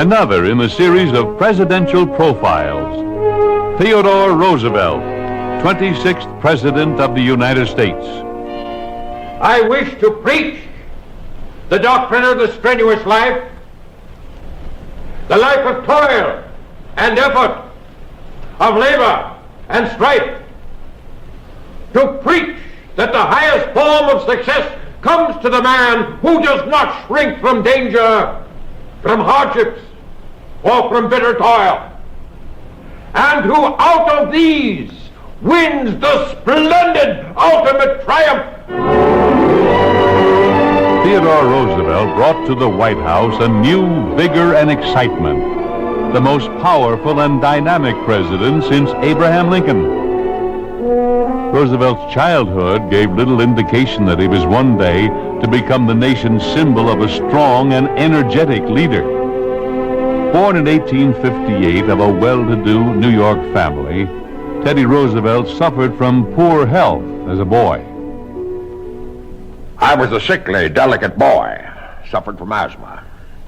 Another in the series of presidential profiles, Theodore Roosevelt, 26th President of the United States. I wish to preach the doctrine of the strenuous life, the life of toil and effort, of labor and strife. To preach that the highest form of success comes to the man who does not shrink from danger, from hardships, or from bitter toil, and who out of these wins the splendid ultimate triumph. Theodore Roosevelt brought to the White House a new vigor and excitement, the most powerful and dynamic president since Abraham Lincoln. Roosevelt's childhood gave little indication that he was one day to become the nation's symbol of a strong and energetic leader. Born in 1858 of a well-to-do New York family, Teddy Roosevelt suffered from poor health as a boy. I was a sickly, delicate boy, suffered from asthma,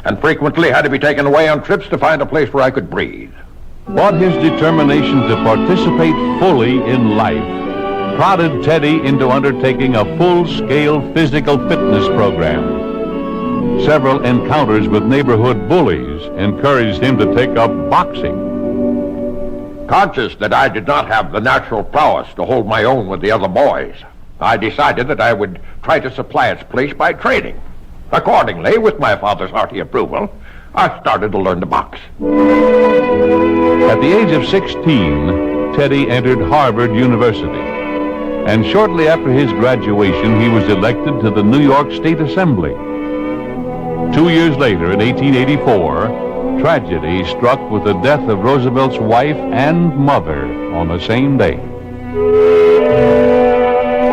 and frequently had to be taken away on trips to find a place where I could breathe. But his determination to participate fully in life prodded Teddy into undertaking a full-scale physical fitness program. Several encounters with neighborhood bullies encouraged him to take up boxing. Conscious that I did not have the natural prowess to hold my own with the other boys, I decided that I would try to supply its place by training. Accordingly, with my father's hearty approval, I started to learn to box. At the age of 16, Teddy entered Harvard University. And shortly after his graduation, he was elected to the New York State Assembly. 2 years later, in 1884, tragedy struck with the death of Roosevelt's wife and mother on the same day.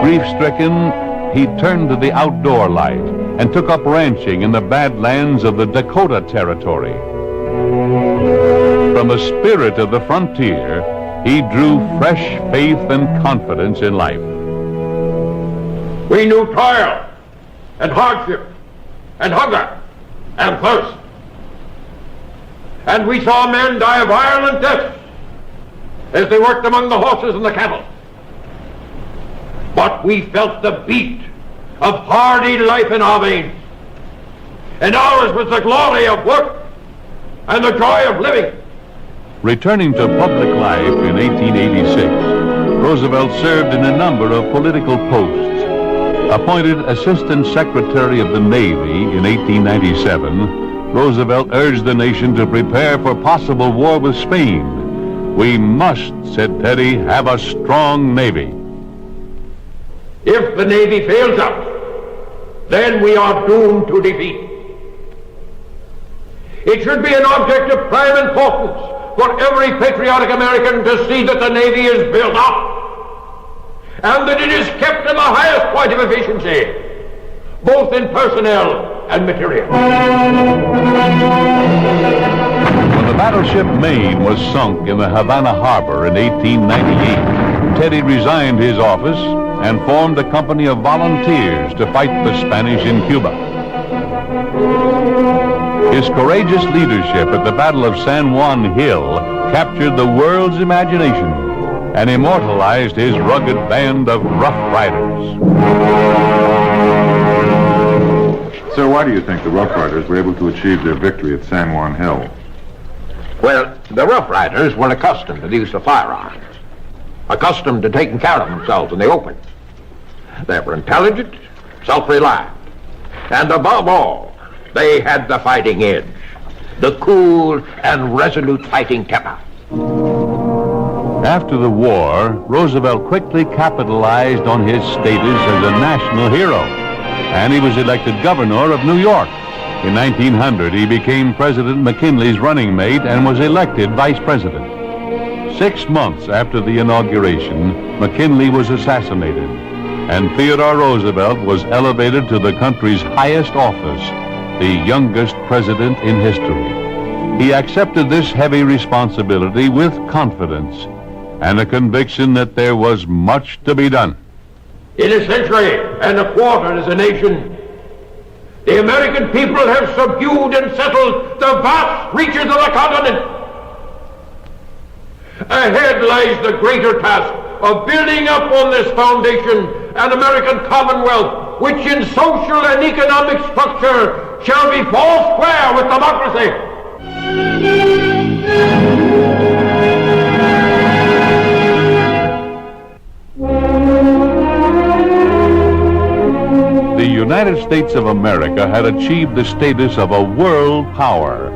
Grief-stricken, he turned to the outdoor life and took up ranching in the Badlands of the Dakota Territory. From the spirit of the frontier, he drew fresh faith and confidence in life. We knew toil and hardship and hunger and thirst. And we saw men die of violent deaths as they worked among the horses and the cattle. But we felt the beat of hardy life in our veins. And ours was the glory of work and the joy of living. Returning to public life in 1886, Roosevelt served in a number of political posts. Appointed Assistant Secretary of the Navy in 1897, Roosevelt urged the nation to prepare for possible war with Spain. We must, said Teddy, have a strong Navy. If the Navy fails us, then we are doomed to defeat. It should be an object of prime importance for every patriotic American to see that the Navy is built up and that it is kept to the highest point of efficiency, both in personnel and material. When the battleship Maine was sunk in the Havana harbor in 1898, Teddy resigned his office and formed a company of volunteers to fight the Spanish in Cuba. His courageous leadership at the Battle of San Juan Hill captured the world's imagination and immortalized his rugged band of Rough Riders. Sir, why do you think the Rough Riders were able to achieve their victory at San Juan Hill? Well, the Rough Riders were accustomed to the use of firearms, accustomed to taking care of themselves in the open. They were intelligent, self-reliant, and above all, they had the fighting edge, the cool and resolute fighting temper. After the war, Roosevelt quickly capitalized on his status as a national hero, and he was elected governor of New York. In 1900, he became President McKinley's running mate and was elected vice president. 6 months after the inauguration, McKinley was assassinated, and Theodore Roosevelt was elevated to the country's highest office, the youngest president in history. He accepted this heavy responsibility with confidence and a conviction that there was much to be done. In a century and a quarter as a nation, the American people have subdued and settled the vast reaches of the continent. Ahead lies the greater task of building up on this foundation an American Commonwealth, which in social and economic structure shall be foursquare with democracy. The United States of America had achieved the status of a world power,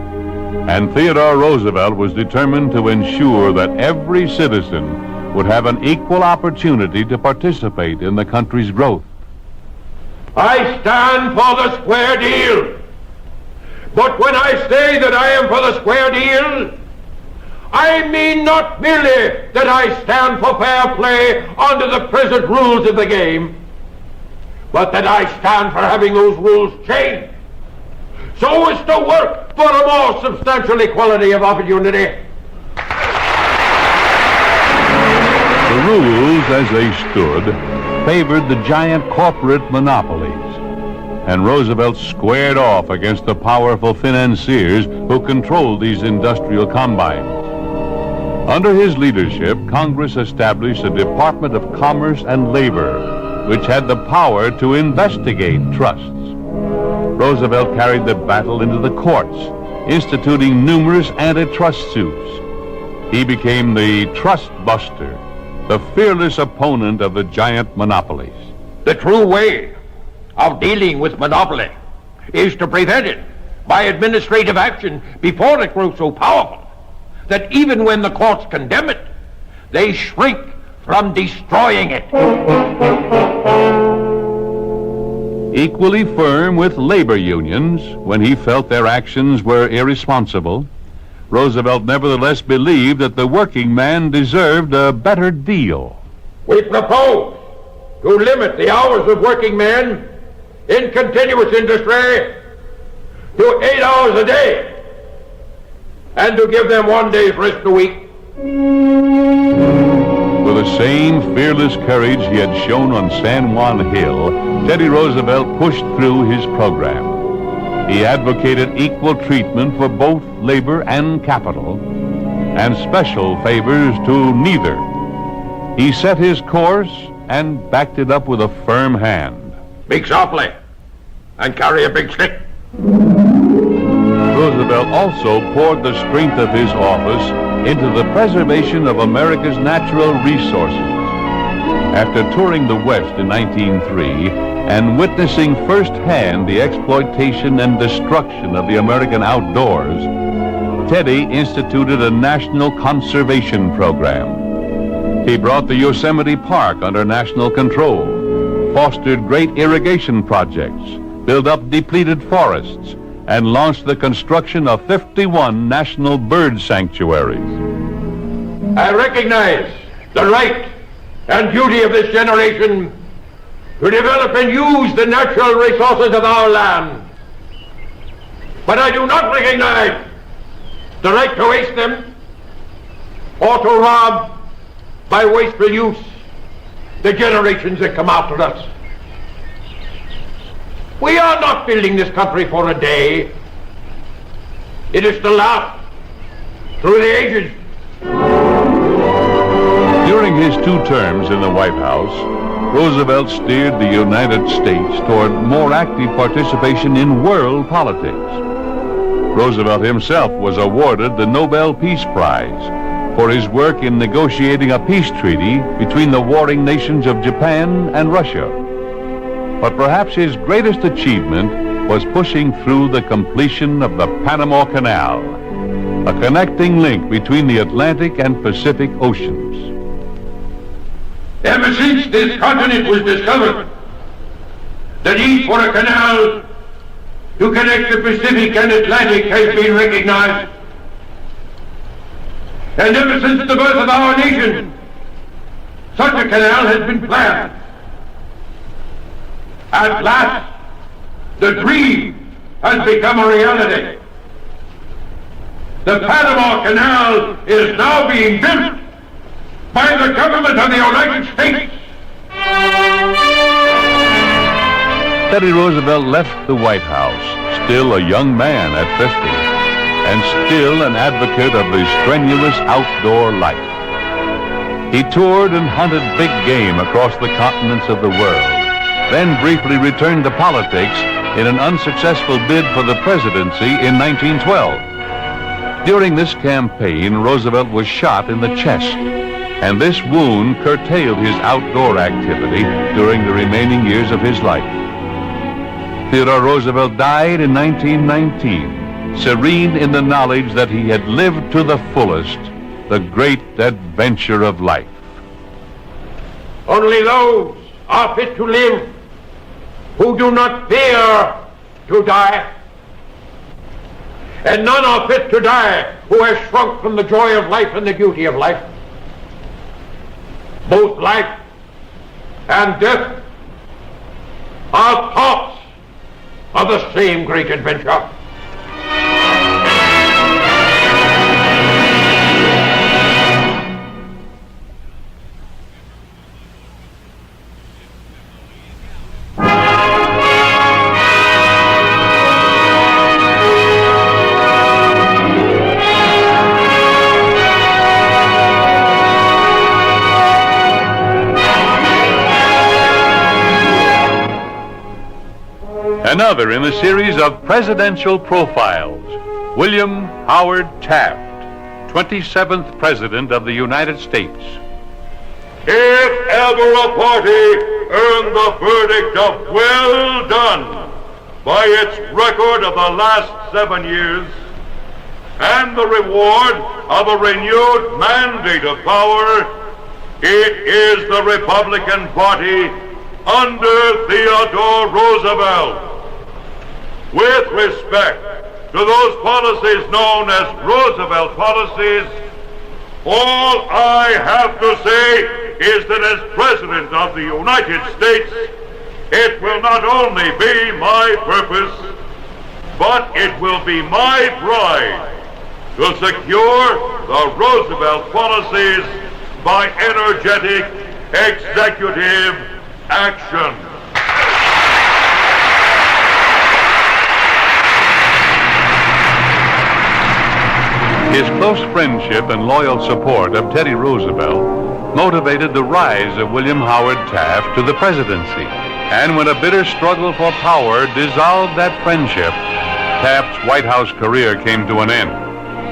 and Theodore Roosevelt was determined to ensure that every citizen would have an equal opportunity to participate in the country's growth. I stand for the square deal. But when I say that I am for the square deal, I mean not merely that I stand for fair play under the present rules of the game, but that I stand for having those rules changed so as to work for a more substantial equality of opportunity. The rules, as they stood, favored the giant corporate monopolies, and Roosevelt squared off against the powerful financiers who controlled these industrial combines. Under his leadership, Congress established a Department of Commerce and Labor, which had the power to investigate trusts. Roosevelt carried the battle into the courts, instituting numerous antitrust suits. He became the trust buster, the fearless opponent of the giant monopolies. The true way of dealing with monopoly is to prevent it by administrative action before it grows so powerful that even when the courts condemn it, they shrink from destroying it. Equally firm with labor unions when he felt their actions were irresponsible, Roosevelt nevertheless believed that the working man deserved a better deal. We propose to limit the hours of working men in continuous industry to 8 hours a day and to give them 1 day's rest a week. With the same fearless courage he had shown on San Juan Hill, Teddy Roosevelt pushed through his program. He advocated equal treatment for both labor and capital, and special favors to neither. He set his course and backed it up with a firm hand. Speak softly and carry a big stick. Roosevelt also poured the strength of his office into the preservation of America's natural resources. After touring the West in 1903 and witnessing firsthand the exploitation and destruction of the American outdoors, Teddy instituted a national conservation program. He brought the Yosemite Park under national control, fostered great irrigation projects, built up depleted forests, and launched the construction of 51 national bird sanctuaries. I recognize the right and duty of this generation to develop and use the natural resources of our land. But I do not recognize the right to waste them or to rob by wasteful use the generations that come after us. We are not building this country for a day. It is to last through the ages. During his 2 terms in the White House, Roosevelt steered the United States toward more active participation in world politics. Roosevelt himself was awarded the Nobel Peace Prize for his work in negotiating a peace treaty between the warring nations of Japan and Russia. But perhaps his greatest achievement was pushing through the completion of the Panama Canal, a connecting link between the Atlantic and Pacific Oceans. Ever since this continent was discovered, the need for a canal to connect the Pacific and Atlantic has been recognized. And ever since the birth of our nation, such a canal has been planned. At last, the dream has become a reality. The Panama Canal is now being built by the government of the United States. Teddy Roosevelt left the White House, still a young man at 50, and still an advocate of the strenuous outdoor life. He toured and hunted big game across the continents of the world, then briefly returned to politics in an unsuccessful bid for the presidency in 1912. During this campaign, Roosevelt was shot in the chest, and this wound curtailed his outdoor activity during the remaining years of his life. Theodore Roosevelt died in 1919, serene in the knowledge that he had lived to the fullest the great adventure of life. Only those are fit to live who do not fear to die. And none are fit to die who have shrunk from the joy of life and the duty of life. Both life and death are parts of the same great adventure. Another in the series of presidential profiles, William Howard Taft, 27th President of the United States. If ever a party earned the verdict of well done by its record of the last 7 years and the reward of a renewed mandate of power, it is the Republican Party under Theodore Roosevelt. With respect to those policies known as Roosevelt policies, all I have to say is that as President of the United States, it will not only be my purpose, but it will be my pride to secure the Roosevelt policies by energetic executive action. His close friendship and loyal support of Teddy Roosevelt motivated the rise of William Howard Taft to the presidency. And when a bitter struggle for power dissolved that friendship, Taft's White House career came to an end.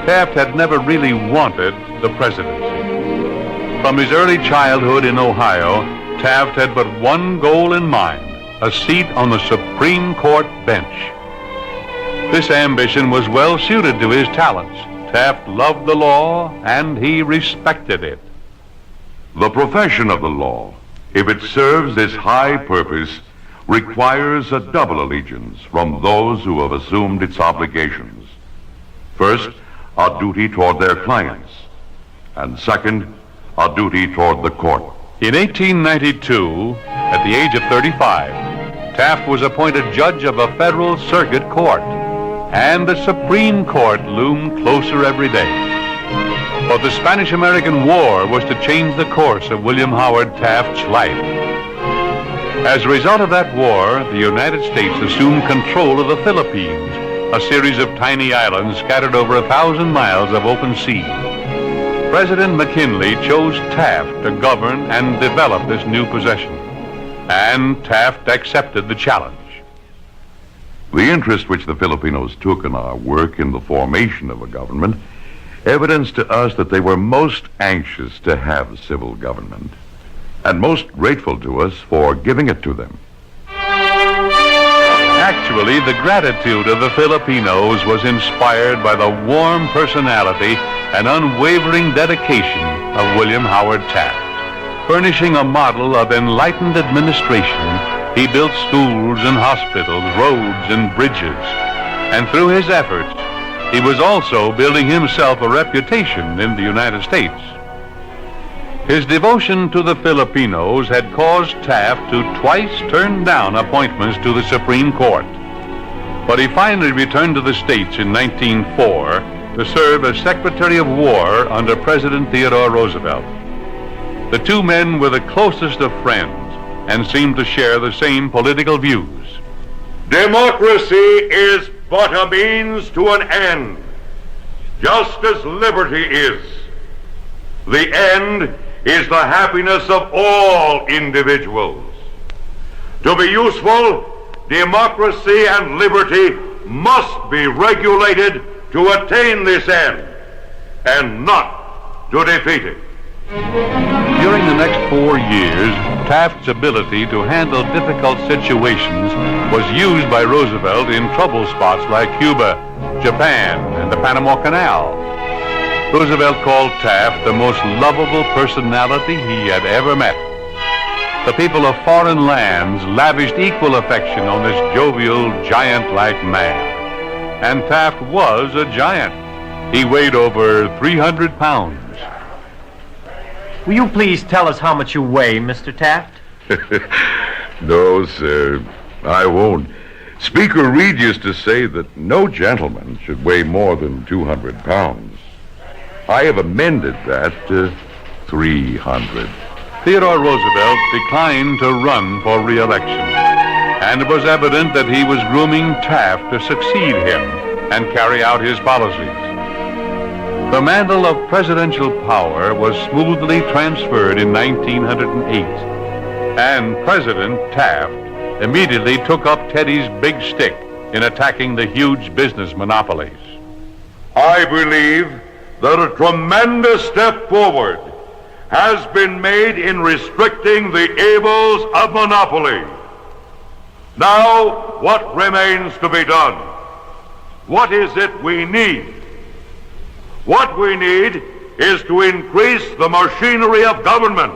Taft had never really wanted the presidency. From his early childhood in Ohio, Taft had but one goal in mind: a seat on the Supreme Court bench. This ambition was well suited to his talents. Taft loved the law, and he respected it. The profession of the law, if it serves its high purpose, requires a double allegiance from those who have assumed its obligations. First, a duty toward their clients, and second, a duty toward the court. In 1892, at the age of 35, Taft was appointed judge of a federal circuit court, and the Supreme Court loomed closer every day. But the Spanish-American War was to change the course of William Howard Taft's life. As a result of that war, the United States assumed control of the Philippines, a series of tiny islands scattered over 1,000 miles of open sea. President McKinley chose Taft to govern and develop this new possession, and Taft accepted the challenge. The interest which the Filipinos took in our work in the formation of a government evidenced to us that they were most anxious to have civil government, and most grateful to us for giving it to them. Actually, the gratitude of the Filipinos was inspired by the warm personality and unwavering dedication of William Howard Taft. Furnishing a model of enlightened administration, he built schools and hospitals, roads and bridges. And through his efforts, he was also building himself a reputation in the United States. His devotion to the Filipinos had caused Taft to twice turn down appointments to the Supreme Court. But he finally returned to the States in 1904 to serve as Secretary of War under President Theodore Roosevelt. The two men were the closest of friends and seemed to share the same political views. Democracy is but a means to an end, just as liberty is. The end is the happiness of all individuals. To be useful, democracy and liberty must be regulated to attain this end, and not to defeat it. During the next 4 years, Taft's ability to handle difficult situations was used by Roosevelt in trouble spots like Cuba, Japan, and the Panama Canal. Roosevelt called Taft the most lovable personality he had ever met. The people of foreign lands lavished equal affection on this jovial, giant-like man. And Taft was a giant. He weighed over 300 pounds. Will you please tell us how much you weigh, Mr. Taft? No, sir, I won't. Speaker Reed used to say that no gentleman should weigh more than 200 pounds. I have amended that to 300. Theodore Roosevelt declined to run for re-election, and it was evident that he was grooming Taft to succeed him and carry out his policies. The mantle of presidential power was smoothly transferred in 1908, and President Taft immediately took up Teddy's big stick in attacking the huge business monopolies. I believe that a tremendous step forward has been made in restricting the evils of monopoly. Now, what remains to be done? What is it we need? What we need is to increase the machinery of government,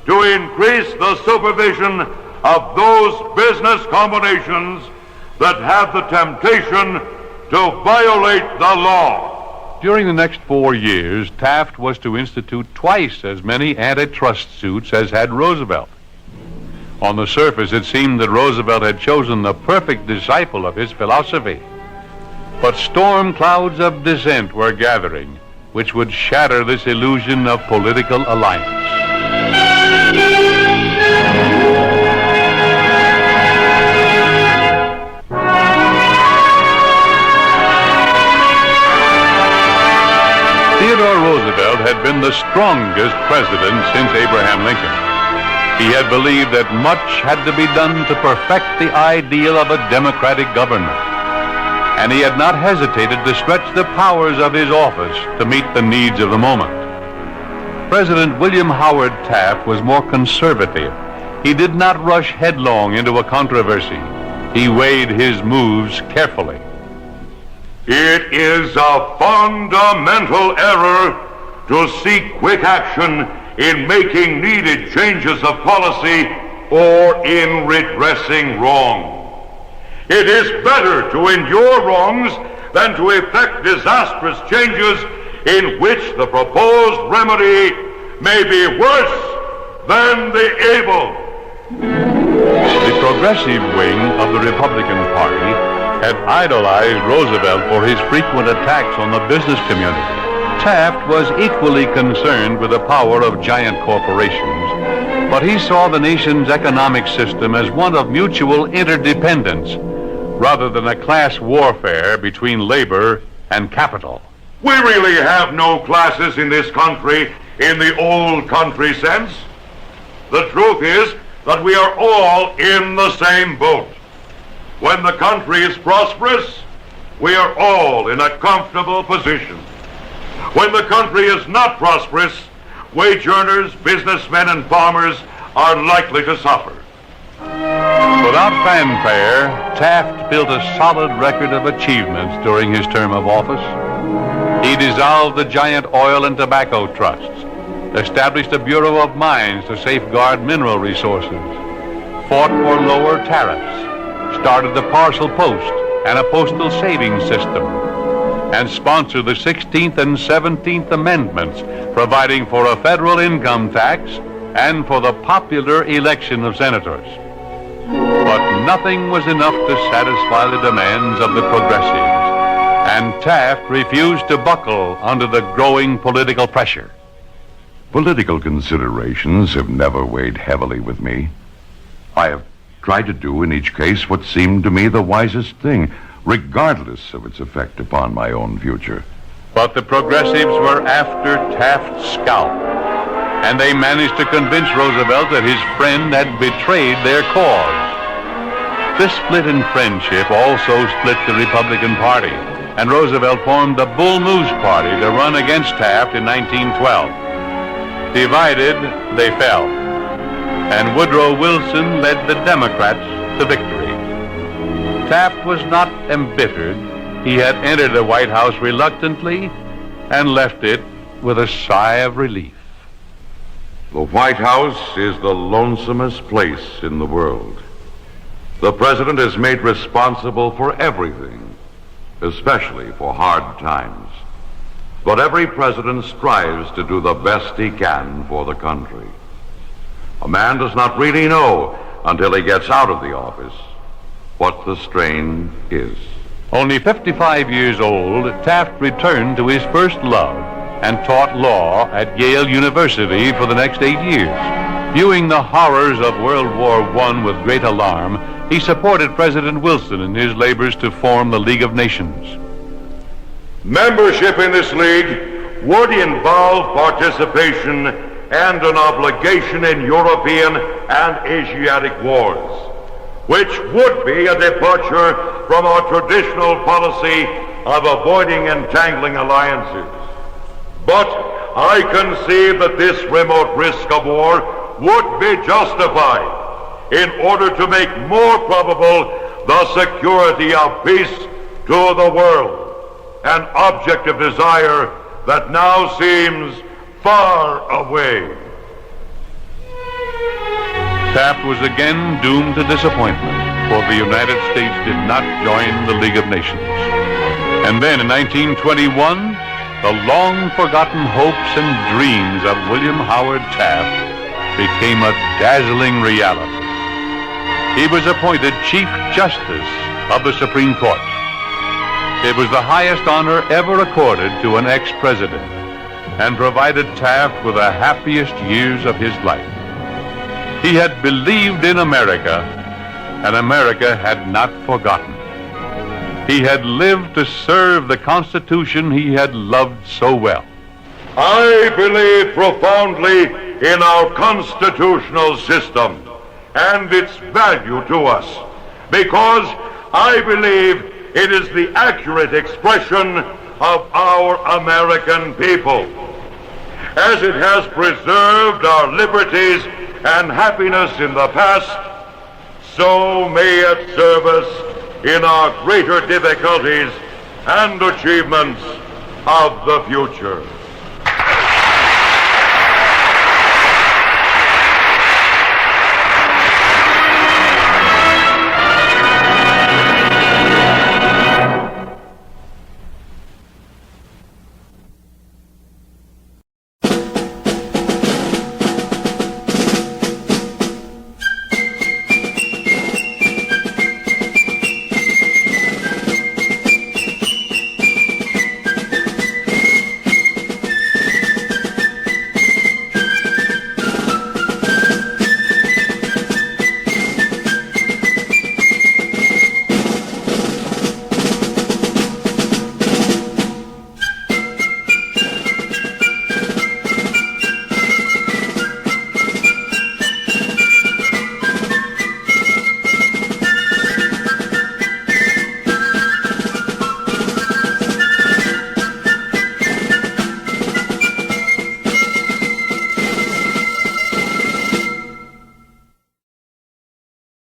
to increase the supervision of those business combinations that have the temptation to violate the law. During the next 4 years, Taft was to institute twice as many antitrust suits as had Roosevelt. On the surface, it seemed that Roosevelt had chosen the perfect disciple of his philosophy. But storm clouds of dissent were gathering, which would shatter this illusion of political alliance. Theodore Roosevelt had been the strongest president since Abraham Lincoln. He had believed that much had to be done to perfect the ideal of a democratic government, and he had not hesitated to stretch the powers of his office to meet the needs of the moment. President William Howard Taft was more conservative. He did not rush headlong into a controversy. He weighed his moves carefully. It is a fundamental error to seek quick action in making needed changes of policy or in redressing wrong. It is better to endure wrongs than to effect disastrous changes in which the proposed remedy may be worse than the evil. The progressive wing of the Republican Party had idolized Roosevelt for his frequent attacks on the business community. Taft was equally concerned with the power of giant corporations, but he saw the nation's economic system as one of mutual interdependence rather than a class warfare between labor and capital. We really have no classes in this country in the old country sense. The truth is that we are all in the same boat. When the country is prosperous, we are all in a comfortable position. When the country is not prosperous, wage earners, businessmen, and farmers are likely to suffer. Without fanfare, Taft built a solid record of achievements during his term of office. He dissolved the giant oil and tobacco trusts, established a Bureau of Mines to safeguard mineral resources, fought for lower tariffs, started the parcel post and a postal savings system, and sponsored the 16th and 17th Amendments, providing for a federal income tax and for the popular election of senators. But nothing was enough to satisfy the demands of the progressives, and Taft refused to buckle under the growing political pressure. Political considerations have never weighed heavily with me. I have tried to do in each case what seemed to me the wisest thing, regardless of its effect upon my own future. But the progressives were after Taft's scalp, and they managed to convince Roosevelt that his friend had betrayed their cause. This split in friendship also split the Republican Party, and Roosevelt formed the Bull Moose Party to run against Taft in 1912. Divided, they fell, and Woodrow Wilson led the Democrats to victory. Taft was not embittered. He had entered the White House reluctantly and left it with a sigh of relief. The White House is the lonesomest place in the world. The president is made responsible for everything, especially for hard times. But every president strives to do the best he can for the country. A man does not really know until he gets out of the office what the strain is. Only 55 years old, Taft returned to his first love and taught law at Yale University for the next 8 years. Viewing the horrors of World War I with great alarm, he supported President Wilson in his labors to form the League of Nations. Membership in this league would involve participation and an obligation in European and Asiatic wars, which would be a departure from our traditional policy of avoiding entangling alliances. But I conceive that this remote risk of war would be justified in order to make more probable the security of peace to the world, an object of desire that now seems far away. Taft was again doomed to disappointment, for the United States did not join the League of Nations. And then in 1921, the long-forgotten hopes and dreams of William Howard Taft became a dazzling reality. He was appointed Chief Justice of the Supreme Court. It was the highest honor ever accorded to an ex-president, and provided Taft with the happiest years of his life. He had believed in America, and America had not forgotten. He had lived to serve the Constitution he had loved so well. I believe profoundly in our constitutional system and its value to us, because I believe it is the accurate expression of our American people. As it has preserved our liberties and happiness in the past, so may it serve us in our greater difficulties and achievements of the future.